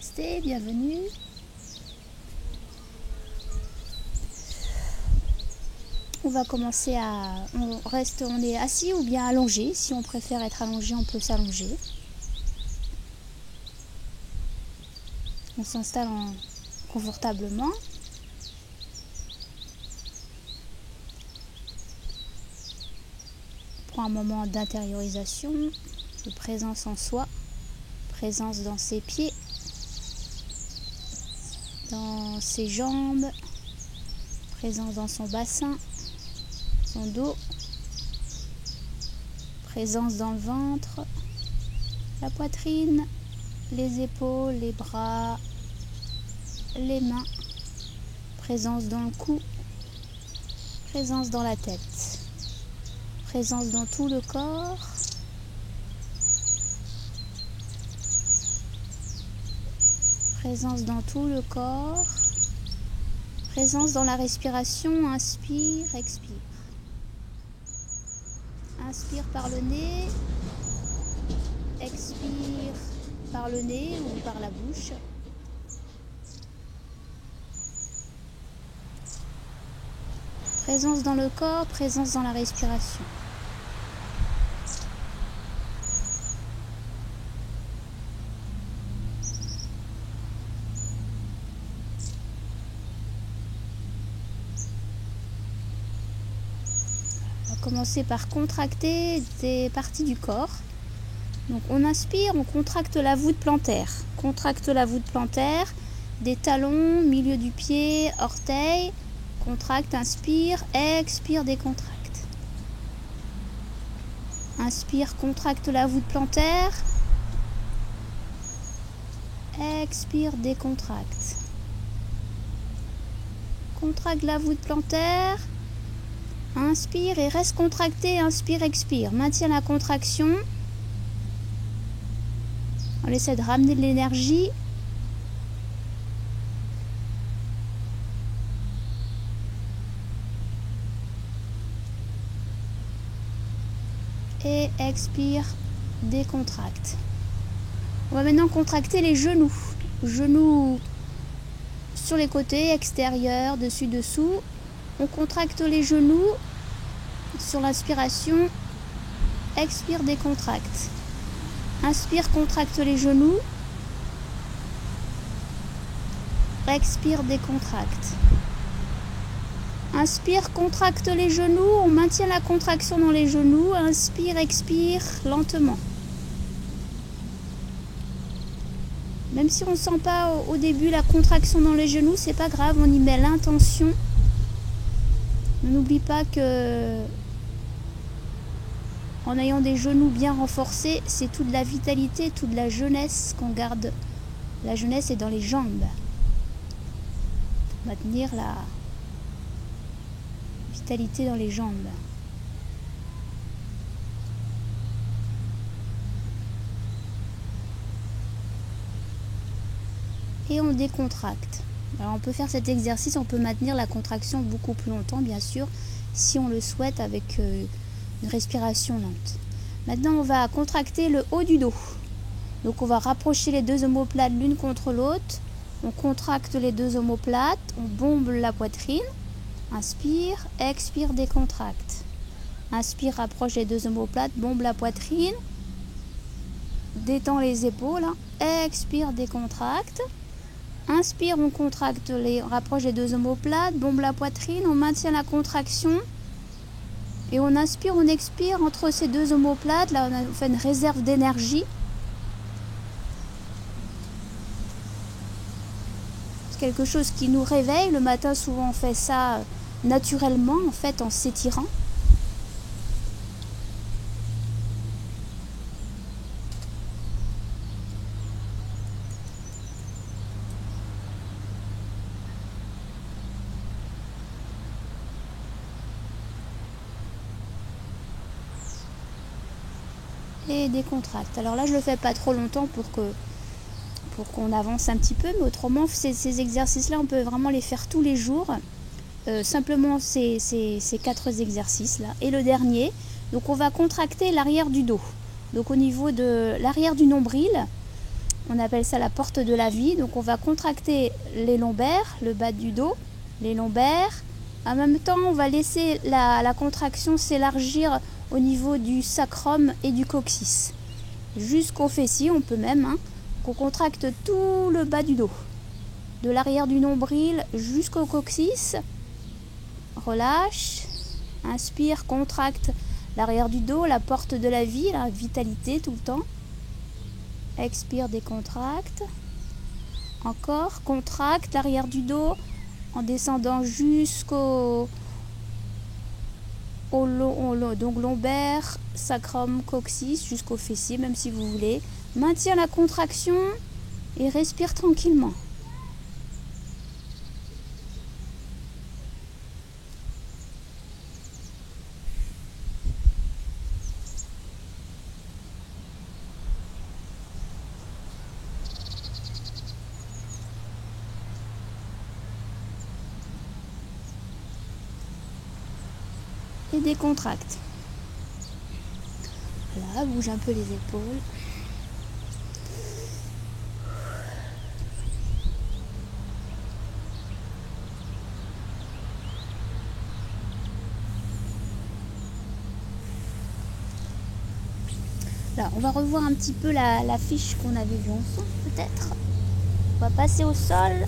Namasté, bienvenue. On va commencer à... On est assis ou bien allongé. Si on préfère être allongé, on peut s'allonger. On s'installe confortablement. On prend un moment d'intériorisation, de présence en soi, présence dans ses pieds, dans ses jambes, présence dans son bassin, son dos, présence dans le ventre, la poitrine, les épaules, les bras, les mains, présence dans le cou, présence dans la tête, présence dans tout le corps, présence dans tout le corps, présence dans la respiration, inspire, expire. Inspire par le nez, expire par le nez ou par la bouche. Présence dans le corps, présence dans la respiration. Commencer par contracter des parties du corps. Donc on inspire, on contracte la voûte plantaire. Contracte la voûte plantaire, des talons, milieu du pied, orteils. Contracte, inspire, expire, décontracte. Inspire, contracte la voûte plantaire. Expire, décontracte. Contracte la voûte plantaire. Inspire et reste contracté, inspire, expire. Maintiens la contraction. On essaie de ramener de l'énergie. Et expire, décontracte. On va maintenant contracter les genoux. Genoux sur les côtés, extérieurs, dessus, dessous. On contracte les genoux sur l'inspiration, expire, décontracte. Inspire, contracte les genoux, expire, décontracte. Inspire, contracte les genoux, on maintient la contraction dans les genoux, inspire, expire, lentement. Même si on ne sent pas au début la contraction dans les genoux, c'est pas grave, on y met l'intention. N'oublie pas que en ayant des genoux bien renforcés, c'est toute la vitalité, toute la jeunesse qu'on garde. La jeunesse est dans les jambes. Maintenir la vitalité dans les jambes. Et on décontracte. Alors on peut faire cet exercice, on peut maintenir la contraction beaucoup plus longtemps, bien sûr, si on le souhaite, avec une respiration lente. Maintenant, on va contracter le haut du dos. Donc on va rapprocher les deux omoplates l'une contre l'autre. On contracte les deux omoplates, on bombe la poitrine. Inspire, expire, décontracte. Inspire, rapproche les deux omoplates, bombe la poitrine. Détend les épaules. Expire, décontracte. Inspire, on contracte on rapproche les deux omoplates, bombe la poitrine, on maintient la contraction. Et on inspire, on expire entre ces deux omoplates. Là, on fait une réserve d'énergie. C'est quelque chose qui nous réveille. Le matin, souvent, on fait ça naturellement, en fait, en s'étirant. Et décontracte. Alors là, je le fais pas trop longtemps pour qu'on avance un petit peu, mais autrement, ces exercices-là, on peut vraiment les faire tous les jours. Simplement ces 4 exercices-là. Et le dernier, donc on va contracter l'arrière du dos. Donc au niveau de l'arrière du nombril, On appelle ça la porte de la vie. Donc on va contracter les lombaires, le bas du dos, les lombaires. En même temps, on va laisser la contraction s'élargir au niveau du sacrum et du coccyx. Jusqu'au fessier, on peut même. On contracte tout le bas du dos. De l'arrière du nombril jusqu'au coccyx. Relâche. Inspire, contracte l'arrière du dos, la porte de la vie, la vitalité tout le temps. Expire, décontracte. Encore, contracte l'arrière du dos en descendant jusqu'au donc lombaire, sacrum, coccyx, jusqu'au fessier, même si vous voulez. Maintiens la contraction et respire tranquillement. Et décontracte. Voilà, bouge un peu les épaules. Là, on va revoir un petit peu la fiche qu'on avait vue ensemble, peut-être. On va passer au sol.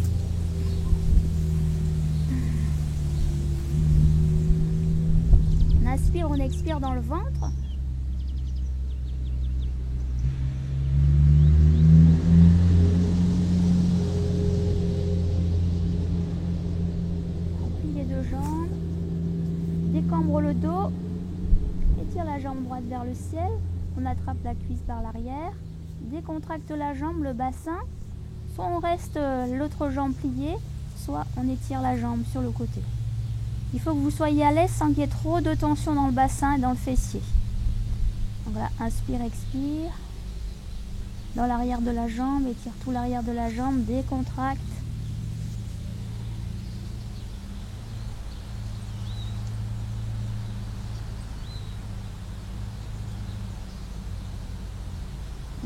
On inspire, on expire dans le ventre. On plie les deux jambes. Décambre le dos. Étire la jambe droite vers le ciel. On attrape la cuisse par l'arrière. Décontracte la jambe, le bassin. Soit on reste l'autre jambe pliée, soit on étire la jambe sur le côté. Il faut que vous soyez à l'aise sans qu'il y ait trop de tension dans le bassin et dans le fessier. Donc voilà, inspire, expire. Dans l'arrière de la jambe, étire tout l'arrière de la jambe, décontracte.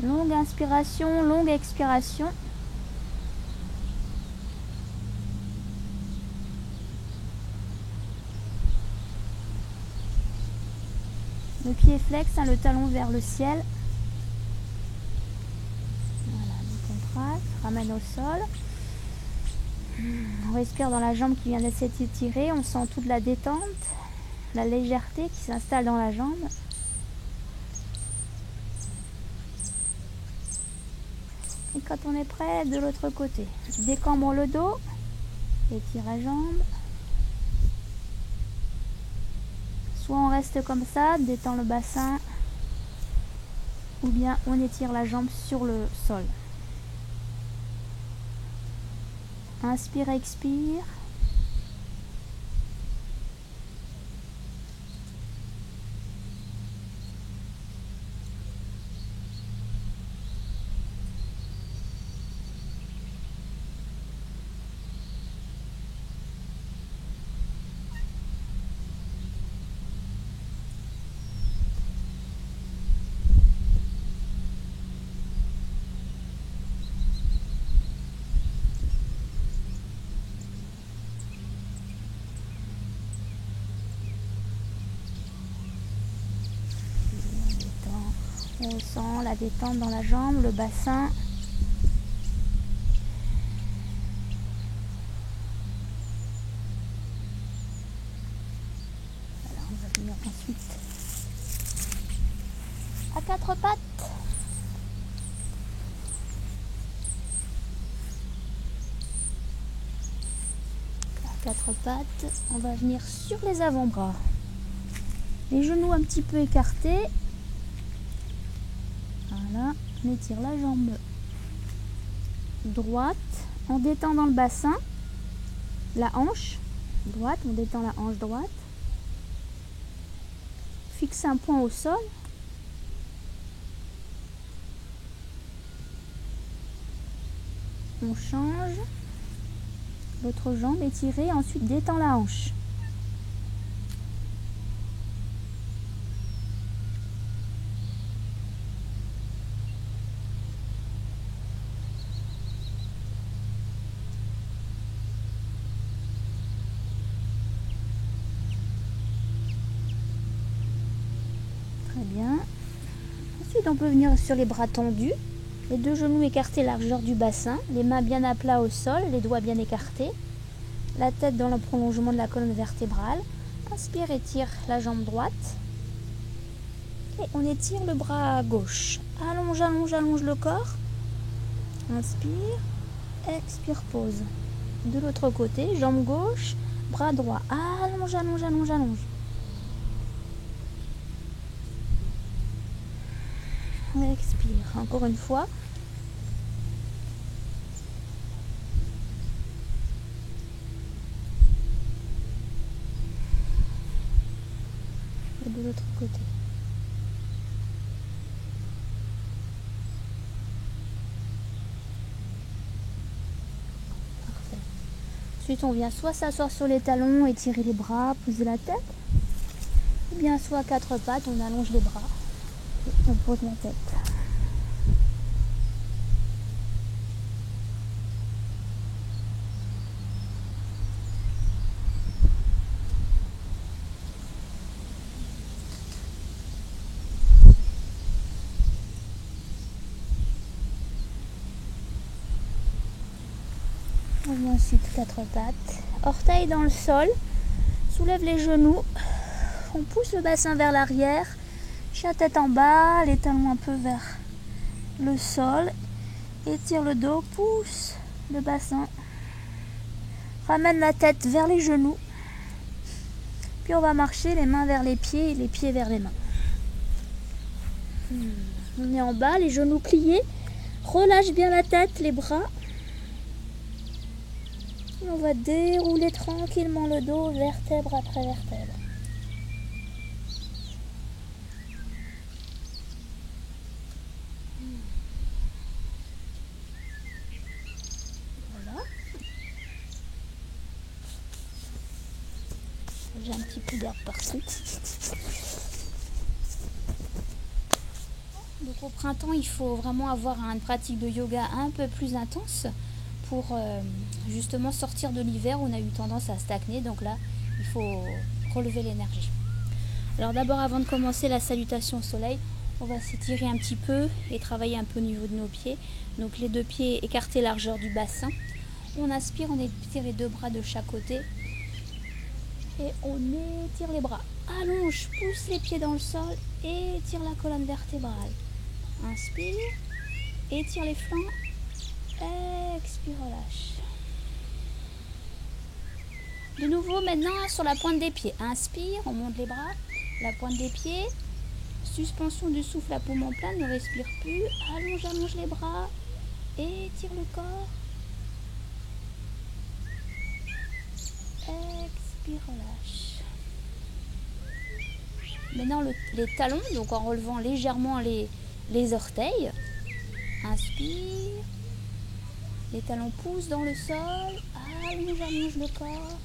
Longue inspiration, longue expiration. Le pied flex, le talon vers le ciel. Voilà, décontracte, ramène au sol. On respire dans la jambe qui vient d'être étirée. On sent toute la détente, la légèreté qui s'installe dans la jambe. Et quand on est prêt, de l'autre côté, décambre le dos, étire la jambe. Soit on reste comme ça, détend le bassin, ou bien on étire la jambe sur le sol. Inspire, expire. On sent la détente dans la jambe, le bassin. Alors on va venir ensuite à quatre pattes. À quatre pattes, on va venir sur les avant-bras. Les genoux un petit peu écartés. Voilà, on étire la jambe droite en détendant le bassin, la hanche droite, on détend la hanche droite. Fixe un point au sol. On change. L'autre jambe étirée, ensuite détend la hanche. Ensuite, on peut venir sur les bras tendus, les deux genoux écartés largeur du bassin, les mains bien à plat au sol, les doigts bien écartés, la tête dans le prolongement de la colonne vertébrale. Inspire, étire la jambe droite. Et on étire le bras gauche. Allonge, allonge, allonge le corps. Inspire, expire, pause. De l'autre côté, jambe gauche, bras droit. Allonge, allonge, allonge, allonge. Expire. Encore une fois. Et de l'autre côté. Parfait. Ensuite, on vient soit s'asseoir sur les talons, étirer les bras, poser la tête. Ou bien soit à quatre pattes, on allonge les bras. On pose la tête. On vient ensuite quatre pattes. Orteils dans le sol. Soulève les genoux. On pousse le bassin vers l'arrière. La tête en bas, les talons un peu vers le sol. Étire le dos, pousse le bassin. Ramène la tête vers les genoux. Puis on va marcher les mains vers les pieds et les pieds vers les mains. On est en bas, les genoux pliés. Relâche bien la tête, les bras. Et on va dérouler tranquillement le dos, vertèbre après vertèbre. J'ai un petit peu d'herbe partout. Donc au printemps, il faut vraiment avoir une pratique de yoga un peu plus intense pour justement sortir de l'hiver où on a eu tendance à stagner. Donc là, il faut relever l'énergie. Alors d'abord, avant de commencer la salutation au soleil, on va s'étirer un petit peu et travailler un peu au niveau de nos pieds. Donc les deux pieds écartés largeur du bassin. On inspire, on étire les deux bras de chaque côté. Et on étire les bras. Allonge, pousse les pieds dans le sol et étire la colonne vertébrale. Inspire, étire les flancs, expire, relâche. De nouveau maintenant sur la pointe des pieds. Inspire, on monte les bras, la pointe des pieds. Suspension du souffle à poumon plein, ne respire plus. Allonge, allonge les bras, étire le corps. Expire, relâche. Maintenant les talons, donc en relevant légèrement les orteils. Inspire. Les talons poussent dans le sol. Allonge, allonge le corps.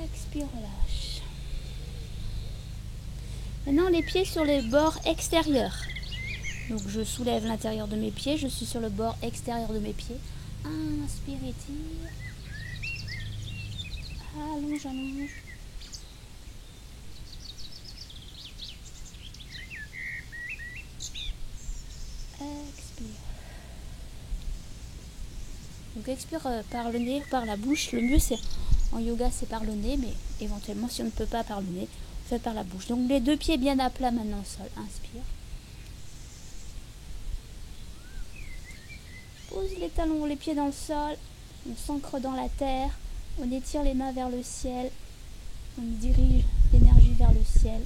Expire, relâche. Maintenant les pieds sur les bords extérieurs. Donc je soulève l'intérieur de mes pieds, je suis sur le bord extérieur de mes pieds. Inspire, étire. Allonge, allonge. Expire. Donc expire par le nez, par la bouche. Le mieux c'est en yoga c'est par le nez, mais éventuellement si on ne peut pas par le nez, on fait par la bouche. Donc les deux pieds bien à plat maintenant au sol. Inspire. Pose les talons, les pieds dans le sol. On s'ancre dans la terre. On étire les mains vers le ciel. On dirige l'énergie vers le ciel.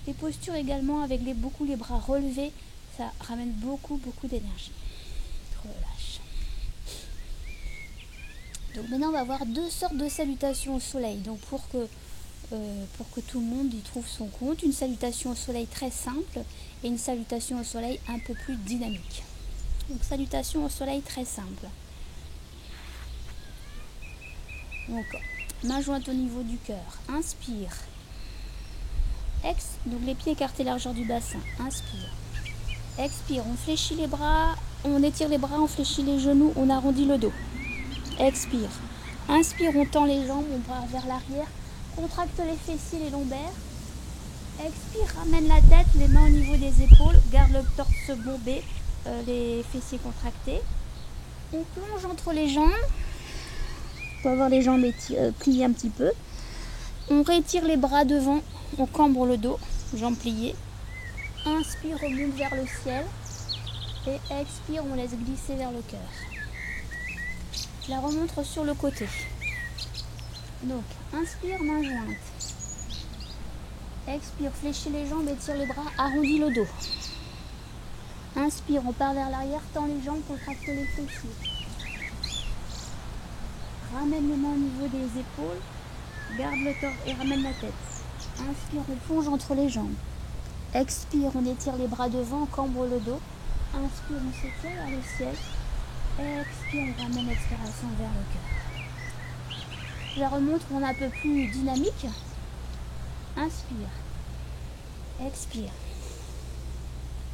Les postures également avec beaucoup les bras relevés, ça ramène beaucoup d'énergie. Relâche. Donc maintenant on va avoir deux sortes de salutations au soleil. Donc pour que tout le monde y trouve son compte, une salutation au soleil très simple et une salutation au soleil un peu plus dynamique. Donc salutation au soleil très simple. Donc main jointe au niveau du cœur. Inspire. Donc les pieds écartés largeur du bassin. Inspire. Expire. On fléchit les bras. On étire les bras. On fléchit les genoux. On arrondit le dos. Expire. Inspire, on tend les jambes, on part vers l'arrière. Contracte les fessiers, les lombaires. Expire, ramène la tête, les mains au niveau des épaules. Garde le torse bombé, les fessiers contractés. On plonge entre les jambes. On peut avoir les jambes pliées un petit peu. On rétire les bras devant, on cambre le dos, jambes pliées. Inspire, on monte vers le ciel. Et expire, on laisse glisser vers le cœur. Je la remontre sur le côté. Donc, inspire, main jointe. Expire, fléchis les jambes, étire les bras, arrondis le dos. Inspire, on part vers l'arrière, tend les jambes, contracte les fessiers. Ramène les mains au niveau des épaules, garde le corps et ramène la tête. Inspire, on plonge entre les jambes. Expire, on étire les bras devant, on cambre le dos. Inspire, on s'étire vers le ciel. Expire, on ramène l'expiration vers le cœur. Je la remonte pour un peu plus dynamique. Inspire. Expire.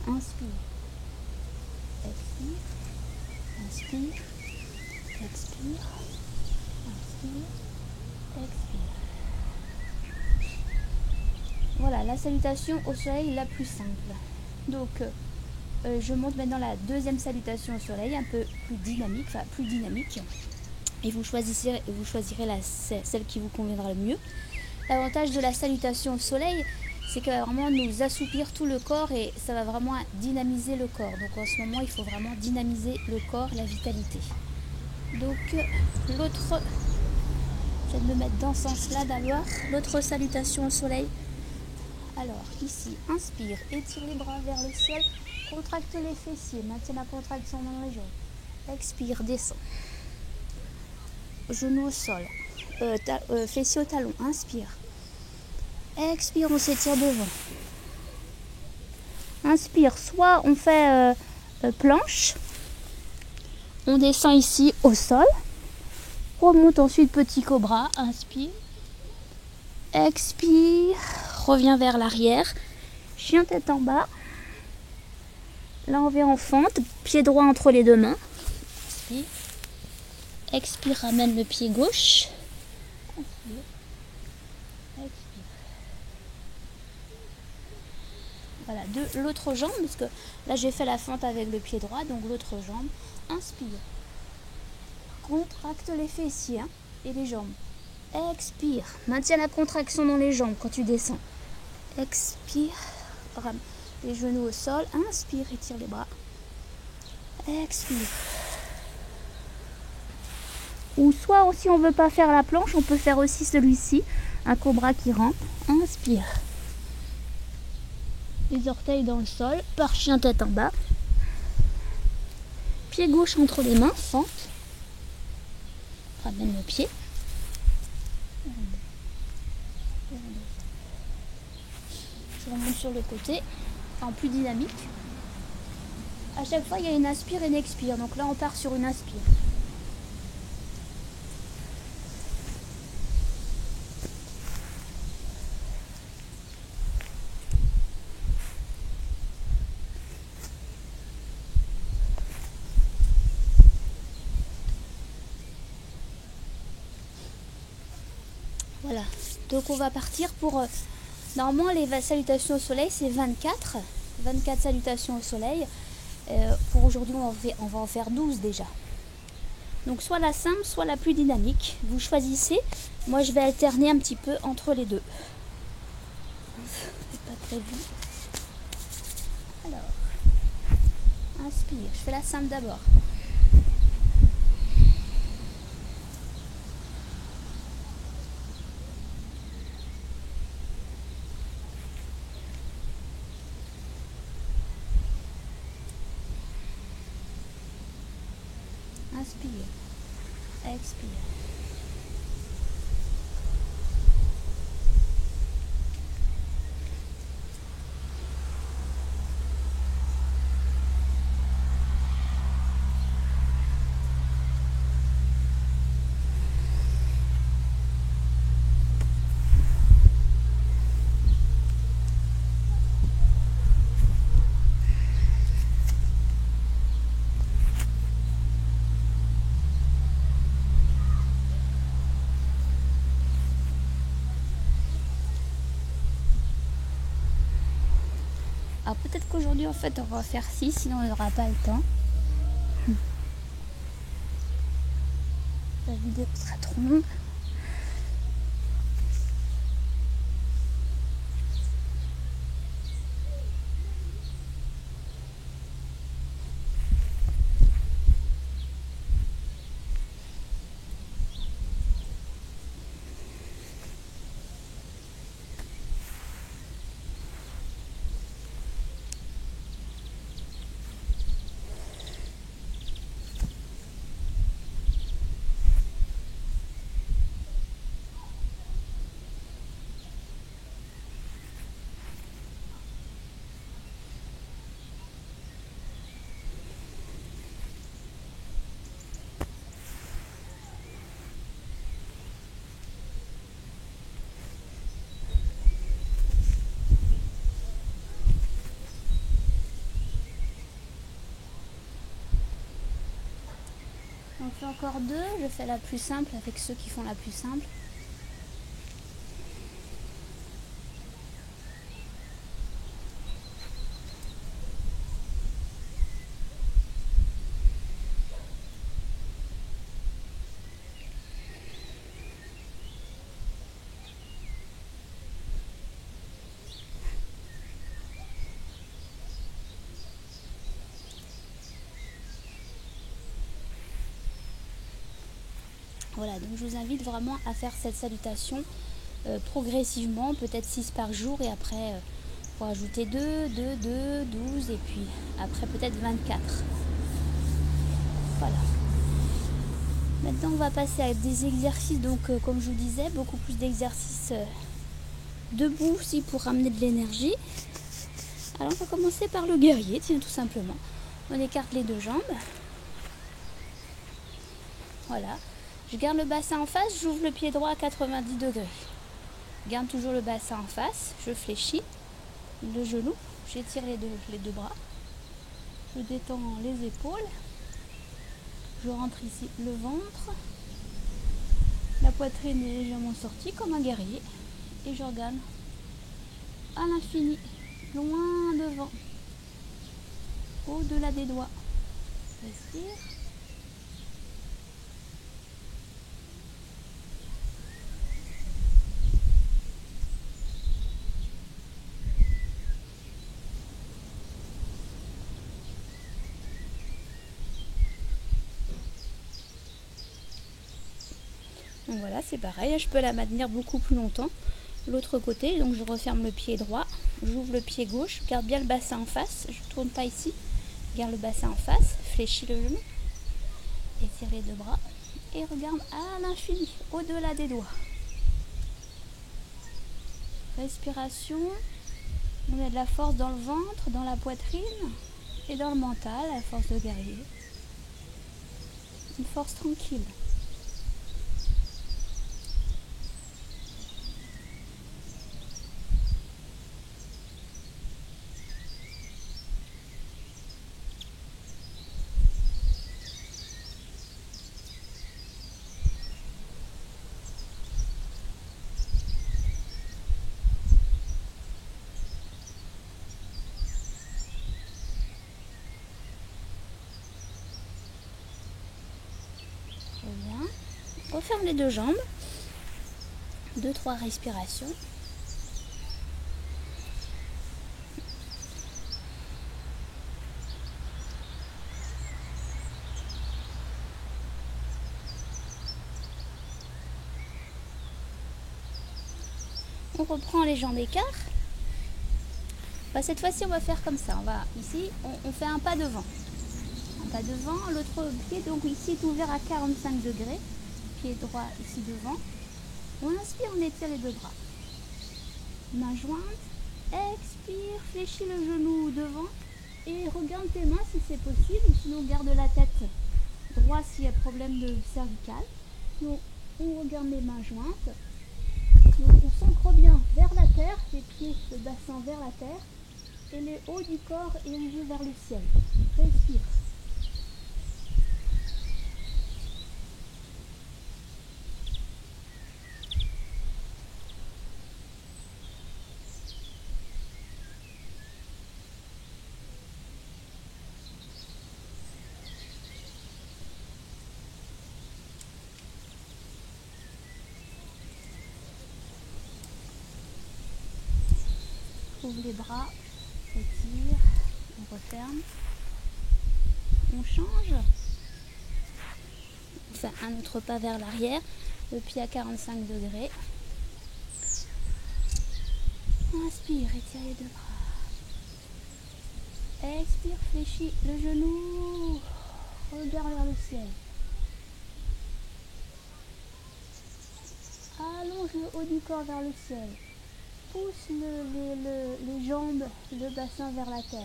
Inspire. Expire. Inspire. Expire. Inspire. Expire. Voilà la salutation au soleil la plus simple. Donc, je monte maintenant la deuxième salutation au soleil, un peu plus dynamique. Et vous choisirez celle qui vous conviendra le mieux. L'avantage de la salutation au soleil, c'est qu'elle va vraiment nous assouplir tout le corps et ça va vraiment dynamiser le corps. Donc en ce moment, il faut vraiment dynamiser le corps, la vitalité. Donc l'autre, je vais me mettre dans ce sens-là d'abord. L'autre salutation au soleil. Alors ici, inspire, étire les bras vers le ciel, contracte les fessiers, maintiens la contraction dans les jambes. Expire, descend. Genoux au sol, fessiers au talon, inspire. Expire, on s'étire devant. Inspire, soit on fait planche, on descend ici au sol, remonte ensuite petit cobra, inspire. Expire, reviens vers l'arrière, chien tête en bas. Là on va en fente, pied droit entre les deux mains. Inspire. Expire, ramène le pied gauche. Inspire. Expire. Voilà, de l'autre jambe, parce que là j'ai fait la fente avec le pied droit, donc l'autre jambe. Inspire. Contracte les fessiers et les jambes. Expire. Maintiens la contraction dans les jambes quand tu descends. Expire. Ramène les genoux au sol. Inspire, étire les bras. Expire. Ou soit, si on ne veut pas faire la planche, on peut faire aussi celui-ci, un cobra qui rampe. Inspire. Les orteils dans le sol, par chien tête en bas. Pied gauche entre les mains, fente. Ramène le pied. Je remonte sur le côté, en plus dynamique. À chaque fois, il y a une inspire et une expire. Donc là, on part sur une inspire. Voilà, donc on va partir pour... normalement, les salutations au soleil, c'est 24 salutations au soleil. Pour aujourd'hui, on va en faire 12 déjà. Donc soit la simple, soit la plus dynamique. Vous choisissez. Moi, je vais alterner un petit peu entre les deux. C'est pas prévu. Alors, inspire. Je fais la simple d'abord. Inspire, expire. Alors peut-être qu'aujourd'hui en fait on va faire 6, sinon on n'aura pas le temps. La vidéo sera trop longue. On fait encore 2, je fais la plus simple avec ceux qui font la plus simple. Voilà, donc je vous invite vraiment à faire cette salutation progressivement, peut-être 6 par jour et après pour ajouter 2, 2, 2, 12 et puis après peut-être 24. Voilà. Maintenant on va passer à des exercices, donc comme je vous disais, beaucoup plus d'exercices debout aussi pour ramener de l'énergie. Alors on va commencer par le guerrier, tiens, tout simplement. On écarte les deux jambes. Voilà. Je garde le bassin en face, j'ouvre le pied droit à 90 degrés. Je garde toujours le bassin en face, je fléchis le genou, j'étire les deux bras, je détends les épaules, je rentre ici le ventre, la poitrine est légèrement sortie comme un guerrier et je regarde à l'infini, loin devant, au-delà des doigts. Respire. Donc voilà, c'est pareil, je peux la maintenir beaucoup plus longtemps. L'autre côté, donc je referme le pied droit, j'ouvre le pied gauche, garde bien le bassin en face, je tourne pas ici, garde le bassin en face, fléchis le genou, étire les deux bras et regarde à l'infini, au-delà des doigts. Respiration, on a de la force dans le ventre, dans la poitrine et dans le mental, la force de guerrier. Une force tranquille. Bien. On referme les deux jambes. 2-3 respirations. On reprend les jambes d'écart. Cette fois-ci, on va faire comme ça. Ici, on fait un pas devant. Un pas devant, l'autre pied, donc ici, est ouvert à 45 degrés. Pied droit ici devant. On inspire, on étire les deux bras. Main jointe. Expire, fléchis le genou devant. Et regarde tes mains si c'est possible. Sinon, garde la tête droite s'il y a problème de cervical. Donc, on regarde les mains jointes. Donc, on s'ancre bien vers la terre. Les pieds, le bassin vers la terre. Et le haut du corps érigé vers le ciel. Respire. ouvre les bras, étire, on referme, on change. On fait un autre pas vers l'arrière, le pied à 45 degrés. Inspire, étire les deux bras. Expire, fléchis le genou, regarde vers le ciel. Allonge le haut du corps vers le ciel. Pousse les jambes, le bassin vers la terre.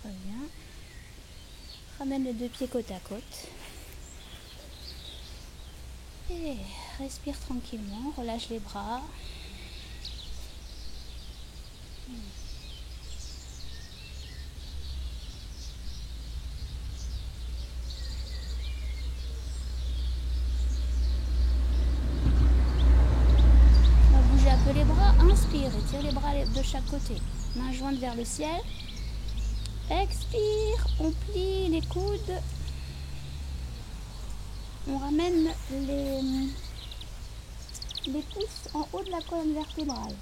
Reviens. Ramène les deux pieds côte à côte. Et respire tranquillement, relâche les bras. On va bouger un peu les bras. Inspire, étire les bras de chaque côté. Mains jointes vers le ciel. Expire, on plie les coudes. On ramène les pouces en haut de la colonne vertébrale.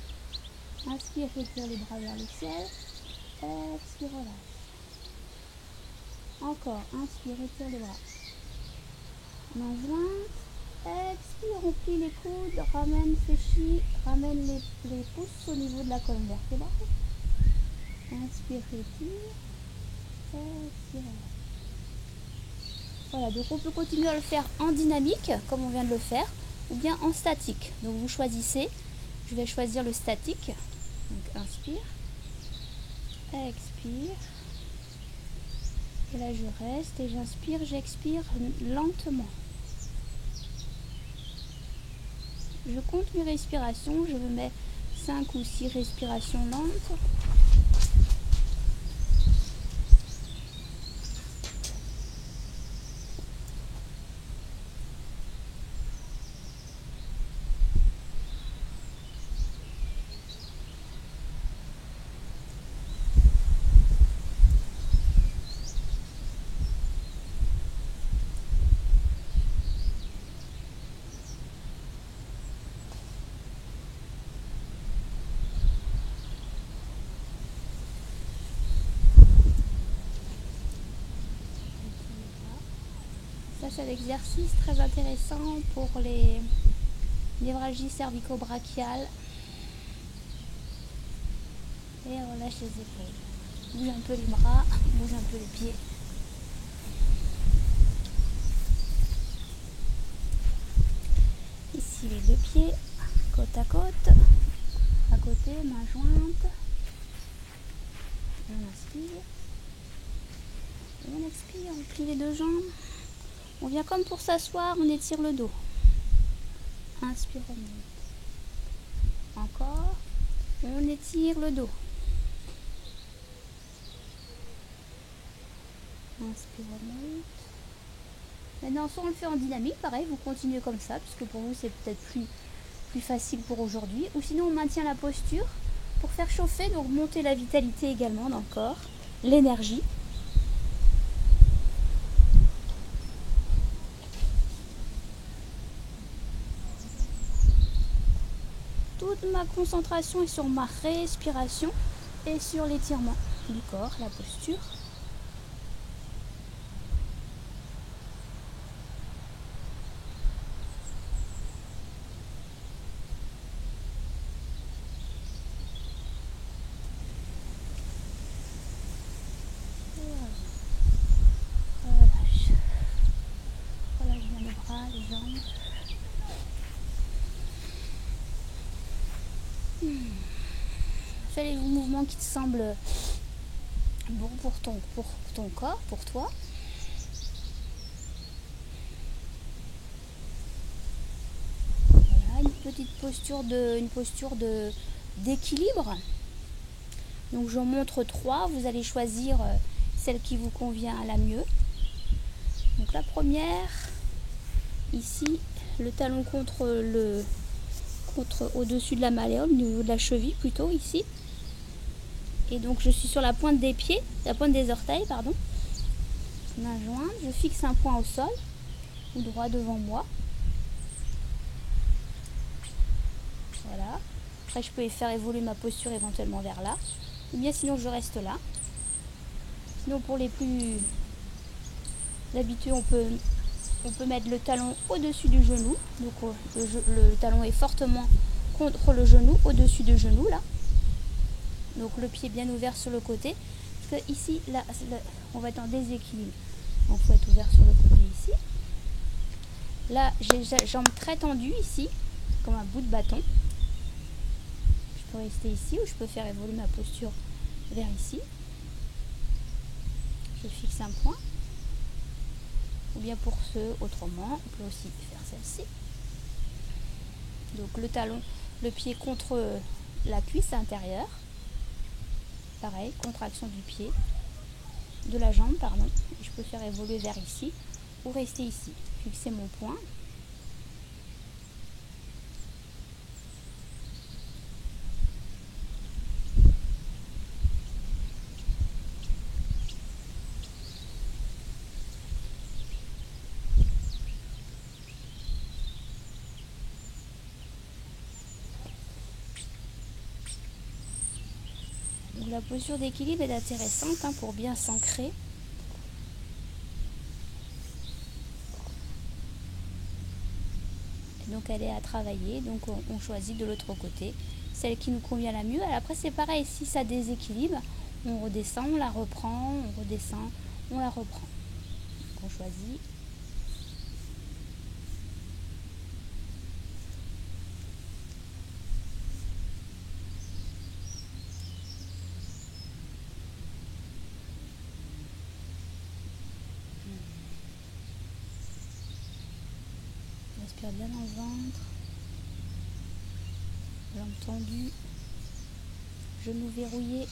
Inspire, étire les bras vers le ciel. Expire, relâche. Encore, inspire, étire les bras. Main jointe. Expire, on plie les coudes. Ramène, fléchis. Ramène les pouces au niveau de la colonne vertébrale. Inspire, étire. Expire. Voilà, donc on peut continuer à le faire en dynamique, comme on vient de le faire, ou bien en statique. Donc vous choisissez. Je vais choisir le statique. Donc inspire. Expire. Et là je reste et j'inspire, j'expire lentement. Je compte mes respirations, je me mets 5 ou 6 respirations lentes. Ça, c'est un exercice très intéressant pour les névralgies cervico-brachiales. Et on relâche les épaules. Bouge un peu les bras, bouge un peu les pieds. Ici, les deux pieds, côte à côte. À côté, main jointe. On inspire. Et on expire, on plie les deux jambes. On vient comme pour s'asseoir, on étire le dos. Inspire, on monte. Encore. On étire le dos. Inspire, on monte. Maintenant, soit on le fait en dynamique, pareil, vous continuez comme ça, puisque pour vous c'est peut-être plus facile pour aujourd'hui. Ou sinon, on maintient la posture pour faire chauffer, donc monter la vitalité également dans le corps, l'énergie. Toute ma concentration est sur ma respiration et sur l'étirement du corps, la posture. Relâche. Relâche bien les bras, les jambes. Fais les mouvements qui te semblent bons pour ton corps, pour toi. Voilà, une posture d'équilibre. Donc je montre 3, vous allez choisir celle qui vous convient la mieux. Donc la première, ici, le talon au-dessus de la malléole, au niveau de la cheville plutôt ici. Et donc je suis sur la pointe des pieds, la pointe des orteils, pardon. Main jointe, je fixe un point au sol, ou droit devant moi. Voilà. Après je peux faire évoluer ma posture éventuellement vers là. Ou bien sinon je reste là. Sinon pour les plus habitués, on peut mettre le talon au-dessus du genou. Donc le talon est fortement contre le genou, au-dessus du genou là. Donc le pied bien ouvert sur le côté. Parce que ici, là, on va être en déséquilibre. Donc il faut être ouvert sur le côté ici. Là, j'ai les jambes très tendues ici, comme un bout de bâton. Je peux rester ici ou je peux faire évoluer ma posture vers ici. Je fixe un point. Ou bien pour ceux autrement, on peut aussi faire celle-ci. Donc le talon, le pied contre la cuisse intérieure. Pareil, contraction du pied, de la jambe, pardon. Je peux faire évoluer vers ici ou rester ici. Fixer mon point. Donc la posture d'équilibre est intéressante pour bien s'ancrer. Donc elle est à travailler, donc on choisit de l'autre côté celle qui nous convient la mieux. Alors après c'est pareil, si ça déséquilibre, on redescend, on la reprend, on redescend, on la reprend. Donc on choisit. On respire bien dans le ventre, jambes tendues, genoux verrouillés.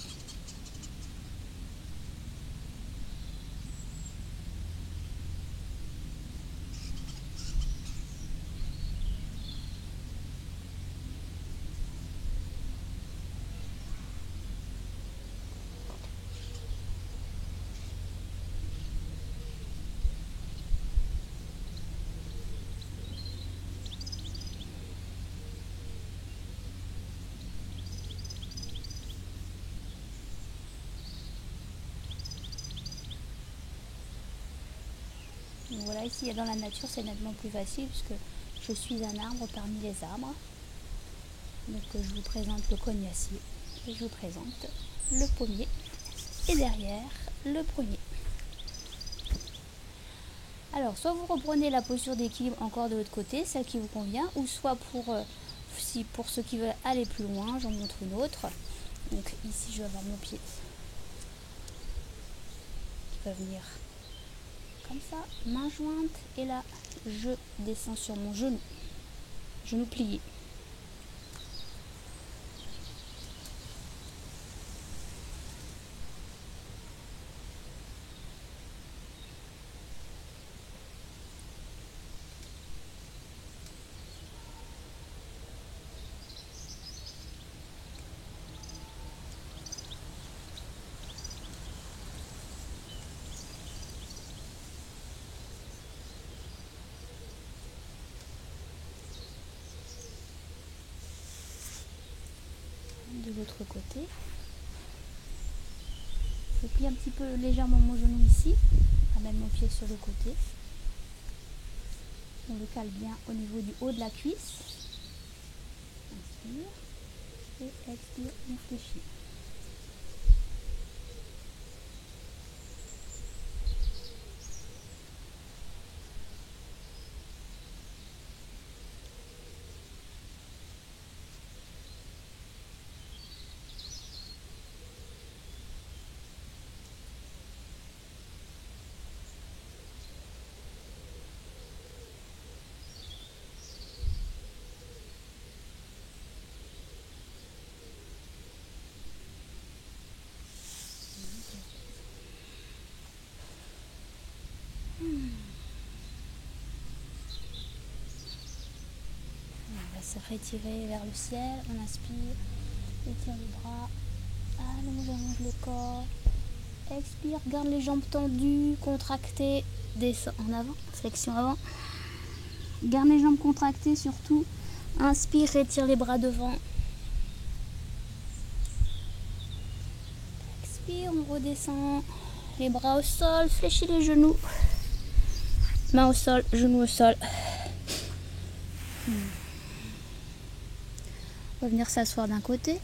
Donc voilà, ici dans la nature c'est nettement plus facile puisque je suis un arbre parmi les arbres. Donc je vous présente le cognacier et je vous présente le pommier et derrière le prunier. Alors soit vous reprenez la posture d'équilibre encore de l'autre côté, celle qui vous convient, ou soit pour ceux qui veulent aller plus loin, j'en montre une autre. Donc ici je vais avoir mon pied qui va venir comme ça, main jointe, et là je descends sur mon genou plié. De l'autre côté, je plie un petit peu légèrement mon genou ici, ramène mon pied sur le côté, on le cale bien au niveau du haut de la cuisse, inspire et expire, on fléchit. se retirer vers le ciel. On inspire, étire les bras, allonge le corps. Expire, garde les jambes tendues, contractées, descend en avant, flexion avant. Garde les jambes contractées surtout. Inspire, étire les bras devant. Expire, on redescend. Les bras au sol, fléchis les genoux. Main au sol, genoux au sol. On va venir s'asseoir d'un côté.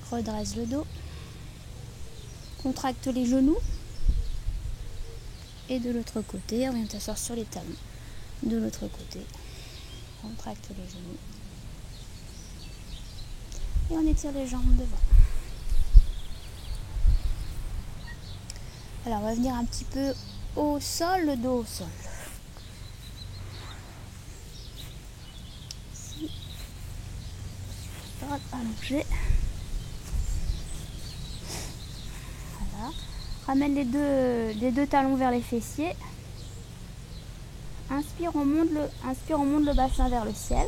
Redresse le dos. Contracte les genoux. Et de l'autre côté, on vient t'asseoir sur les talons. De l'autre côté, contracte les genoux. Et on étire les jambes devant. Alors, on va venir un petit peu au sol, le dos au sol. Ici. Allongé. Voilà. Ramène les deux talons vers les fessiers. Inspire, on monte le bassin vers le ciel.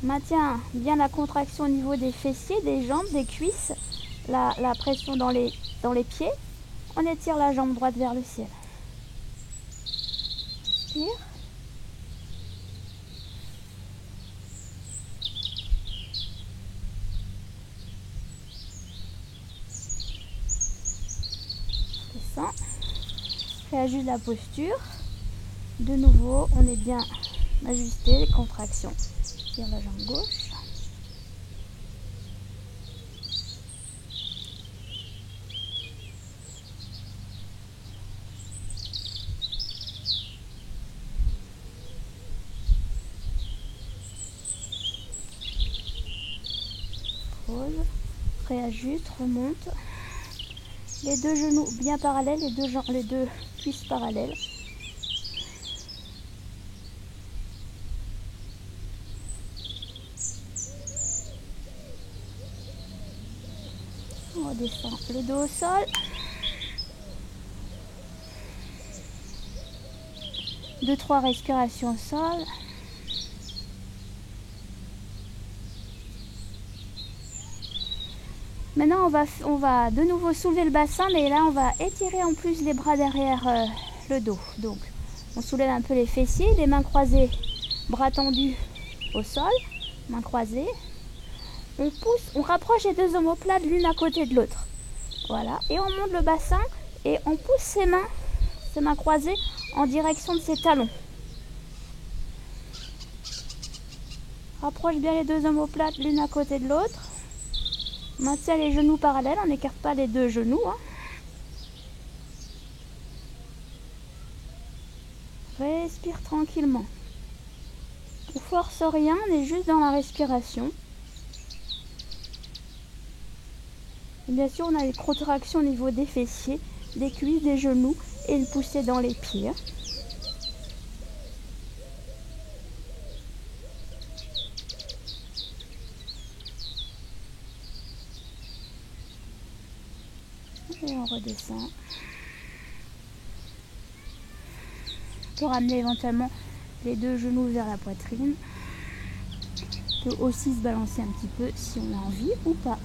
Maintiens bien la contraction au niveau des fessiers, des jambes, des cuisses. La pression dans les pieds. On étire la jambe droite vers le ciel. Inspire. Descends. Réajuste la posture. De nouveau, on est bien ajusté, les contractions. Tire la jambe gauche. Pause. Réajuste, remonte. Les deux genoux bien parallèles, les deux cuisses parallèles. On redescend le dos au sol. Deux, trois respirations au sol. Maintenant, on va de nouveau soulever le bassin, mais là, on va étirer en plus les bras derrière le dos. Donc, on soulève un peu les fessiers, les mains croisées, bras tendus au sol, mains croisées. On pousse, on rapproche les deux omoplates l'une à côté de l'autre. Voilà, et on monte le bassin et on pousse ses mains croisées en direction de ses talons. Rapproche bien les deux omoplates l'une à côté de l'autre. Maintiens les genoux parallèles, on n'écarte pas les deux genoux. Respire tranquillement. On force rien, on est juste dans la respiration. Et bien sûr, on a les contractions au niveau des fessiers, des cuisses, des genoux et une poussée dans les pieds. Et on redescend. On peut ramener éventuellement les deux genoux vers la poitrine. On peut aussi se balancer un petit peu si on a envie ou pas.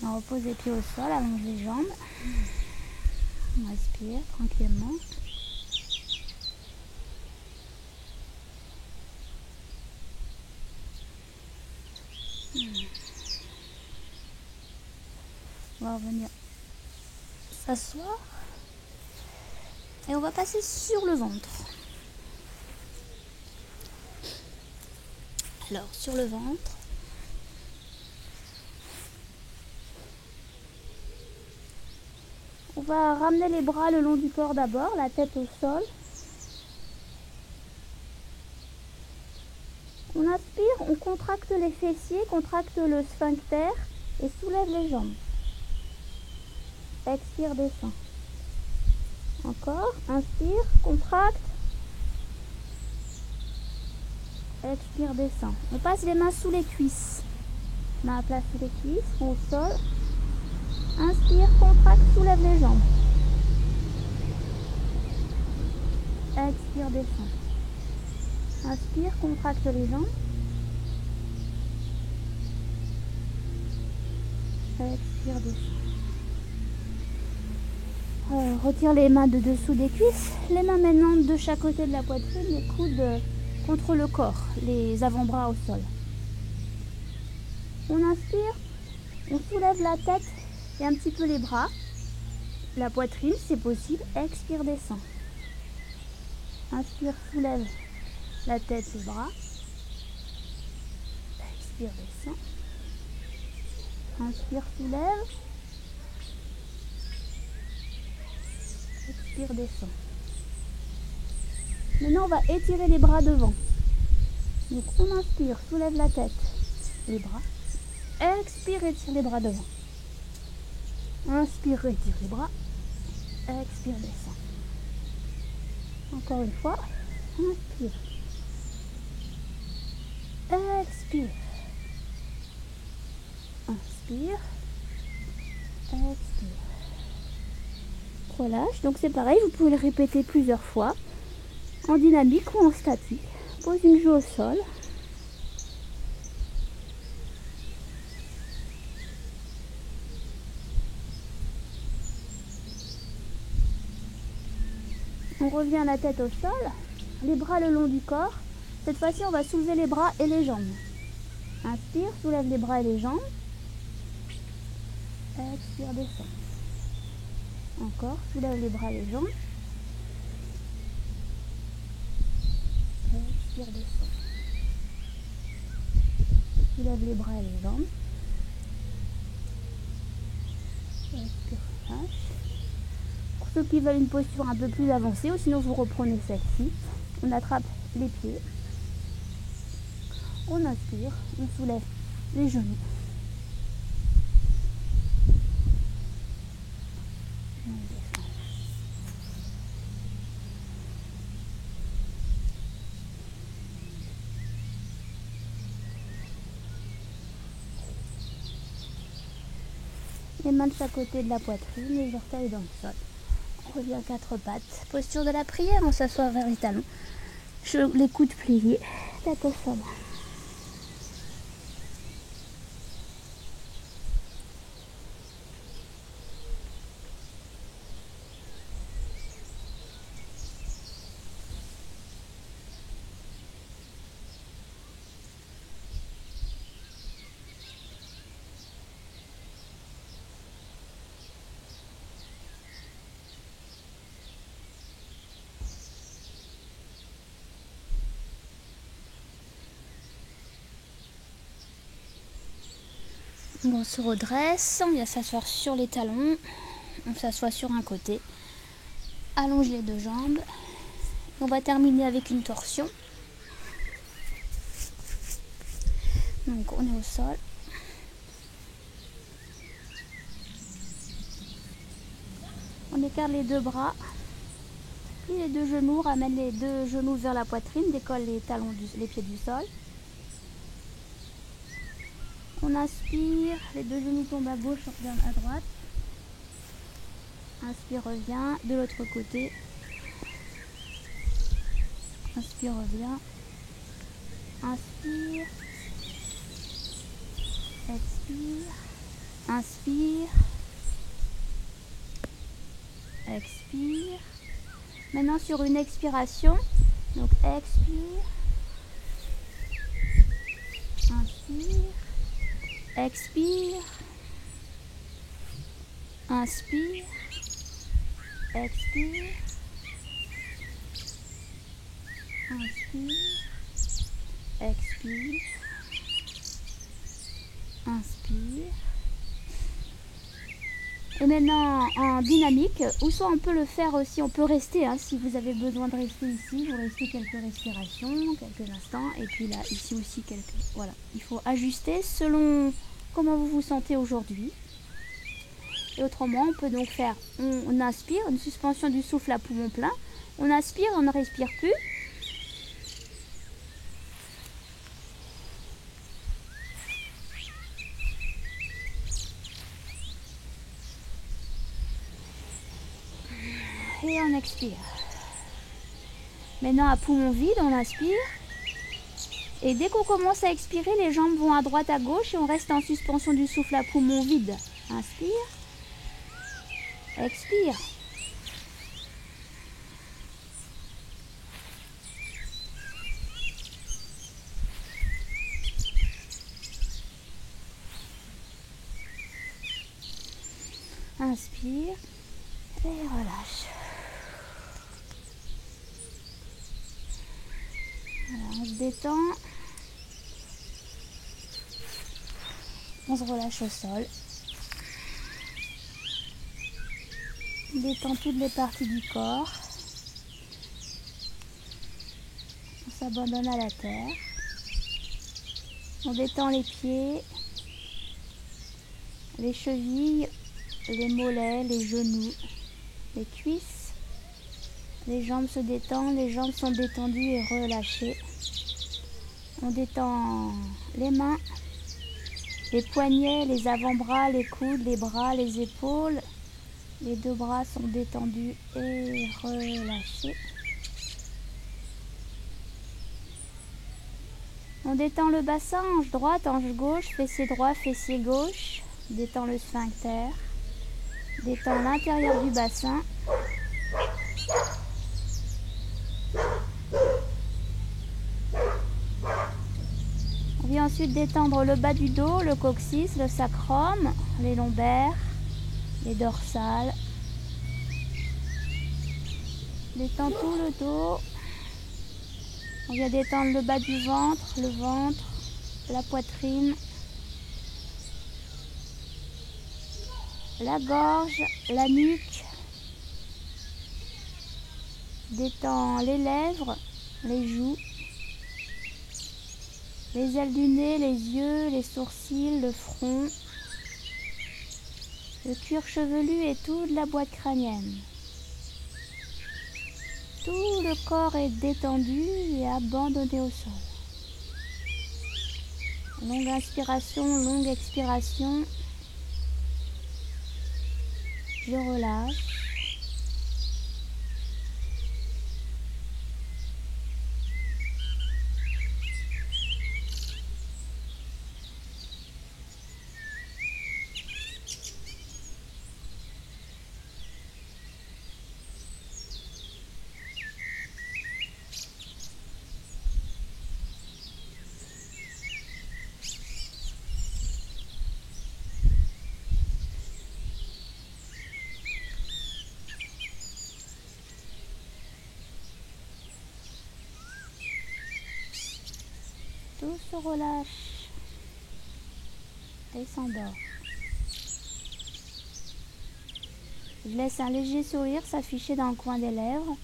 On repose les pieds au sol, allonge les jambes. On respire tranquillement. On va revenir s'asseoir. Et on va passer sur le ventre. Alors, sur le ventre. On va ramener les bras le long du corps d'abord, la tête au sol. On inspire, on contracte les fessiers, contracte le sphincter et soulève les jambes. Expire, descend. Encore, inspire, contracte. Expire, descend. On passe les mains sous les cuisses. Main à plat sous les cuisses, au sol. Inspire, contracte, soulève les jambes. Expire, descend. Inspire, contracte les jambes. Expire, descend. Retire les mains de dessous des cuisses. Les mains maintenant de chaque côté de la poitrine, les coudes contre le corps, les avant-bras au sol. On inspire, on soulève la tête et un petit peu les bras. La poitrine, c'est possible. Expire, descend. Inspire, soulève la tête, les bras. Expire, descend. Inspire, soulève. Expire, descend. Maintenant, on va étirer les bras devant. Donc, on inspire, soulève la tête, les bras. Expire, étire les bras devant. Inspire, étire les bras. Expire, descend. Encore une fois. Inspire. Expire. Inspire. Expire. Relâche. Donc c'est pareil, vous pouvez le répéter plusieurs fois. En dynamique ou en statique. Pose une joue au sol. On revient à la tête au sol, les bras le long du corps. Cette fois-ci, on va soulever les bras et les jambes. Inspire, soulève les bras et les jambes. Expire, descend. Encore, soulève les bras et les jambes. Expire, descend. Soulève les bras et les jambes. Expire, relâche. Pour ceux qui veulent une posture un peu plus avancée, ou sinon vous reprenez celle-ci. On attrape les pieds. On inspire, on soulève les genoux. On descend. Les mains de chaque côté de la poitrine, les orteils dans le sol. On revient à quatre pattes. Posture de la prière, on s'assoit vers les talons. Les coudes pliés, tête au sol. On se redresse, on vient s'asseoir sur les talons, on s'assoit sur un côté, allonge les deux jambes. On va terminer avec une torsion. Donc on est au sol. On écarte les deux bras, plie les deux genoux, ramène les deux genoux vers la poitrine, décolle les talons, les pieds du sol. On inspire, les deux genoux tombent à gauche, on revient à droite. Inspire, revient, de l'autre côté. Inspire, revient. Inspire. Expire. Inspire. Expire. Maintenant sur une expiration. Donc expire. Inspire. Expire. Inspire. Expire. Inspire. Expire. Inspire. Et maintenant en dynamique, ou soit on peut le faire aussi, on peut rester, hein, si vous avez besoin de rester ici, vous restez quelques respirations, quelques instants, et puis là, ici aussi quelques... Voilà, il faut ajuster selon comment vous vous sentez aujourd'hui. Et autrement, on peut donc faire, on inspire, une suspension du souffle à poumon plein, on inspire, on ne respire plus. Et on expire. Maintenant à poumon vide, on inspire. Et dès qu'on commence à expirer, les jambes vont à droite, à gauche et on reste en suspension du souffle à poumon vide. Inspire. Expire. Inspire. Et relâche. Voilà, on se détend. On se relâche au sol. On détend toutes les parties du corps. On s'abandonne à la terre. On détend les pieds, les chevilles, les mollets, les genoux, les cuisses. Les jambes se détendent, les jambes sont détendues et relâchées. On détend les mains, les poignets, les avant-bras, les coudes, les bras, les épaules. Les deux bras sont détendus et relâchés. On détend le bassin, hanche droite, hanche gauche, fessier droit, fessier gauche. Détend le sphincter. Détend l'intérieur du bassin. On vient ensuite détendre le bas du dos, le coccyx, le sacrum, les lombaires, les dorsales. Détend tout le dos. On vient détendre le bas du ventre, la poitrine, la gorge, la nuque. Détend les lèvres, les joues, les ailes du nez, les yeux, les sourcils, le front, le cuir chevelu et toute la boîte crânienne. Tout le corps est détendu et abandonné au sol. Longue inspiration, longue expiration. Je relâche. Tout se relâche et s'endort. Je laisse un léger sourire s'afficher dans le coin des lèvres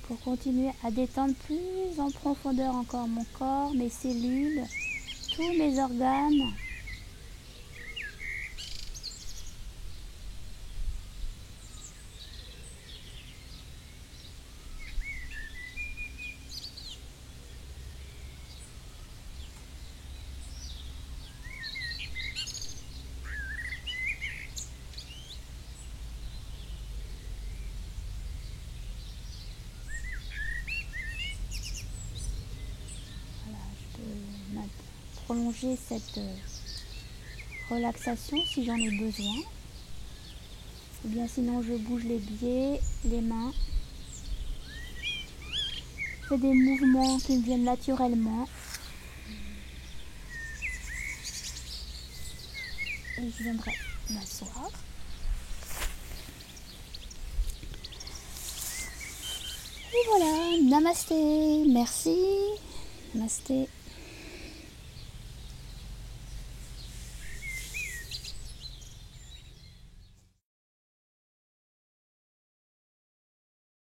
pour continuer à détendre plus en profondeur encore mon corps, mes cellules, tous mes organes. Prolonger cette relaxation si j'en ai besoin. Ou bien sinon je bouge les pieds, les mains. Je fais des mouvements qui me viennent naturellement. Et je viendrai m'asseoir. Et voilà, namasté, merci, namasté.